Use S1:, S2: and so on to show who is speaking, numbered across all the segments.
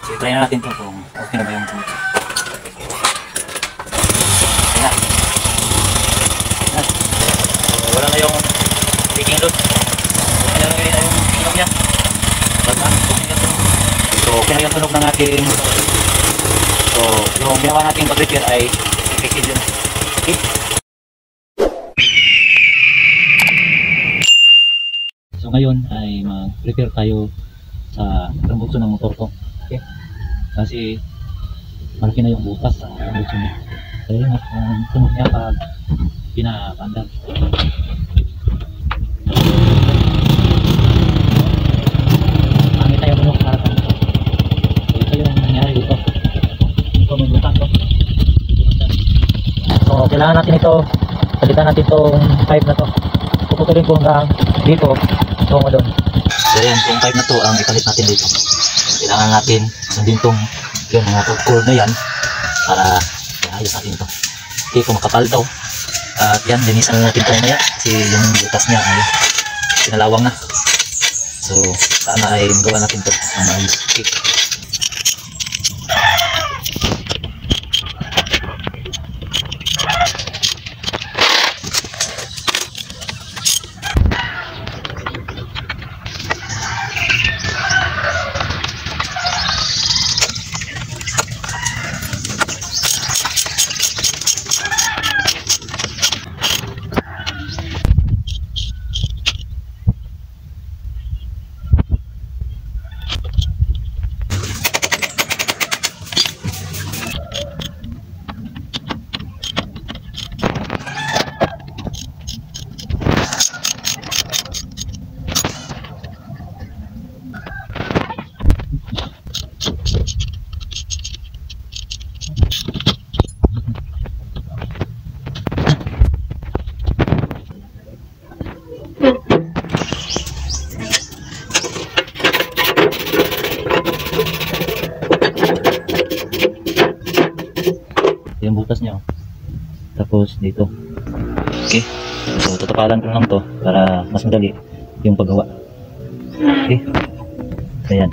S1: So, try na natin to kung okay na ba yung tumutok. Ayan. Ayan. So, wala na yung leaking load. Okay na rin na yung tunog niya. So, okay na yung tunog ng ating motor. So, yung ginawa natin pag-repair ay effective yun. Okay? So, ngayon ay mag-repair tayo sa tambutso ng motor ko. Okay? Kasi malaki na yung butas sa tambutso niya. Kaya yun ang tunog niya pag pinapandar. Pangit tayo tunog para sa motor. So, ito yung nangyari dito. Ito may butas to. So, kailangan natin ito. Palitan natin itong pipe na to. Puputulin ko hanggang dito. Ito mo doon. So, yan. Yung pipe na to ang ipalit natin dito. Kailangan natin sundin itong yung mga cord na yan para ayos natin ito. Okay, kung makapal daw. At yan, linisan na natin ito maya kasi yung butas niya ay pinalawang na. So, sana ay gawa natin ito ang maayos. Okay. Yung butas niya. Tapos dito. Okay. So tatapalan ko lang to para mas madali yung paggawa. Okay. Ayan.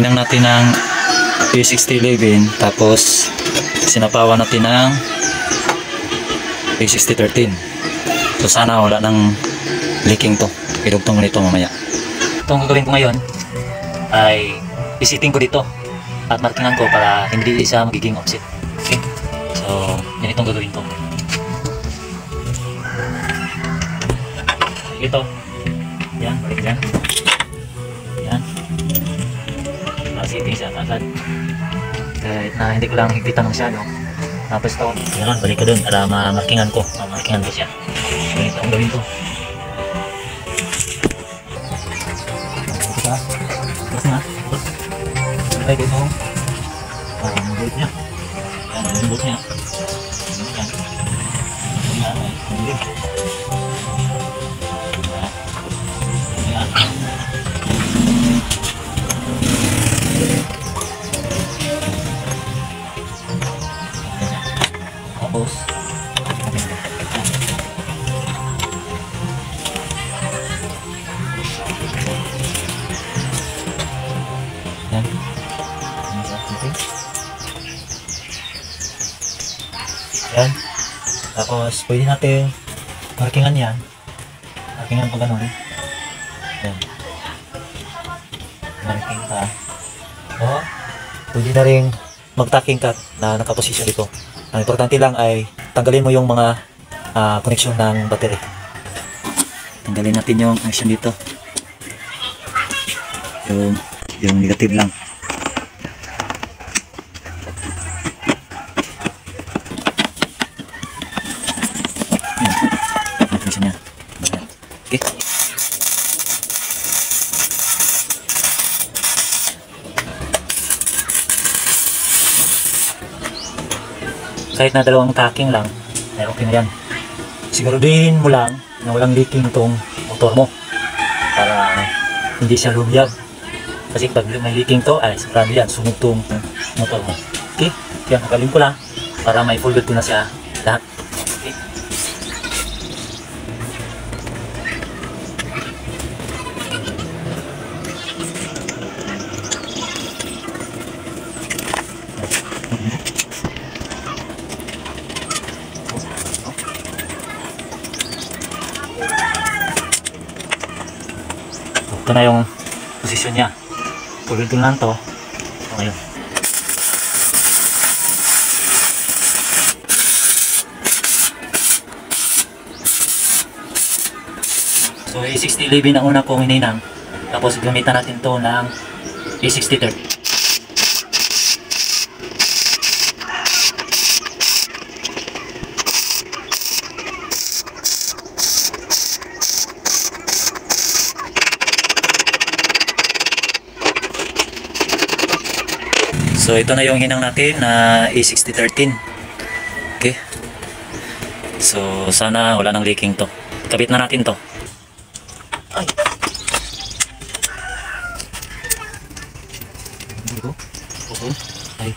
S1: Hinang natin ng A6011 tapos sinapawan natin ng A6013. So sana wala nang leaking to. Idugtong nito mamaya. Itong gagawin ko ngayon ay isiting ko dito at markingan ko para hindi siya magiging offset. Okay? So yan itong gagawin ko. Ito. Yan, balik dyan. Yan. Siting siya agad. Kahit na hindi ko lang higpitan masyado. Tapos ito, yan, balik ko dun para markingan ko. Markingan ko siya. So ito ang gawin ko. Tapos na. Sabay ko ito. Ang bulit niya. Yan, ang bulit niya. Yan. Yan, ang bulit. Tapos yan. Yan. Tapos pwede natin markingan yan. Markingan ko ganun. Yan. Marking ka. O, pwede na rin mag-tacking cut na nakaposisyon dito. Ang importante lang ay tanggalin mo yung mga connection ng battery. Tanggalin natin yung connection dito. Yung negative lang. Yan. Connection niya. Okay. Kahit na dalawang tacking lang, ay okay na yan. Siguraduhin mo lang na walang leaking itong motor mo para hindi siya lumiyag. Kasi pag may leaking to, ay sigurado yan, sunog itong motor mo. Okay? Kaya magaling ko lang para may full load ko na siya lahat. Okay? Ito na yung posisyon niya. Pulod lang to. Ito ngayon. So A6011 ang una kong hininang. Tapos gamitan natin to ng A6013. So ito na yung hinang natin na A6013. Okay. So sana wala nang leaking to. Kabit na natin to. Ay. Ay.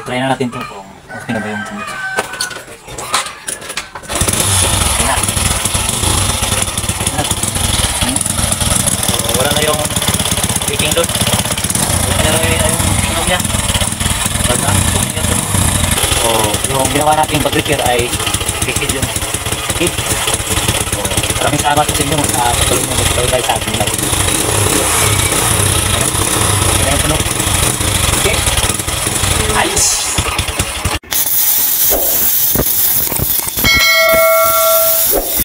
S1: try na natin to kung okay na ba yung tubig. Wala na yung leaking load. Wala na yung inog niya. Basta, so, yung ginawa natin pag-repair ay leakage yun. Okay? So, maraming salamat sa inyo sa patuloy mo mag-subscribe sa ating live.